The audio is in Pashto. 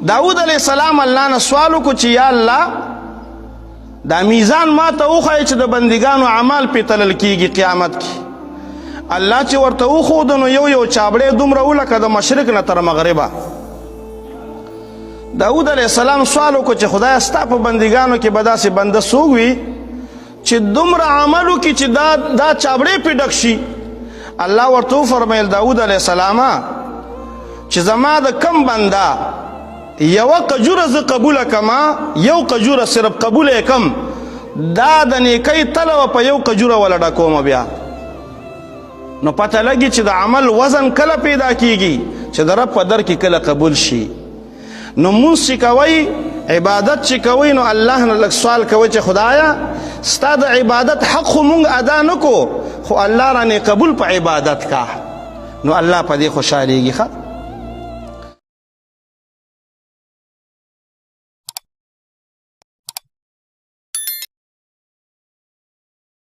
داود علیہ السلام الله نه سوال وکړو چې یا الله دا میزان ما ته وښایه چې د بندګانو اعمال پې تلل کېږي قیامت کې. الله چې ورته وښود نو یو چابړی دومره ولکه د مشرق نه تر مغربه. داود علیہ السلام سوال وکړو چې خدایه ستا په بندګانو کې به داسې بنده څوک وي چې دومره عمل وکړي چې دا چابړی پې ډک شي. الله ورته وفرمیل داود علیہ السلام چې زما د کم بنده یوه قجوره زه قبوله کما، یو قجوره صرف قبوله کم، دا د نیکۍ تله په یو قجوره وله ډکومه بیا. نو پته لګي چې د عمل وزن کله پیدا کیږي چې د رب په در کې کله قبول شي. نو مونځ چې کوئ، عبادت چې کوئ، نو الله نه لږ سوال کوئ چې خدایا ستا د عبادت حق خو مونږ ادا نه کو، خو الله رانې قبول په عبادت کا. نو الله په دې خوشحالیږي.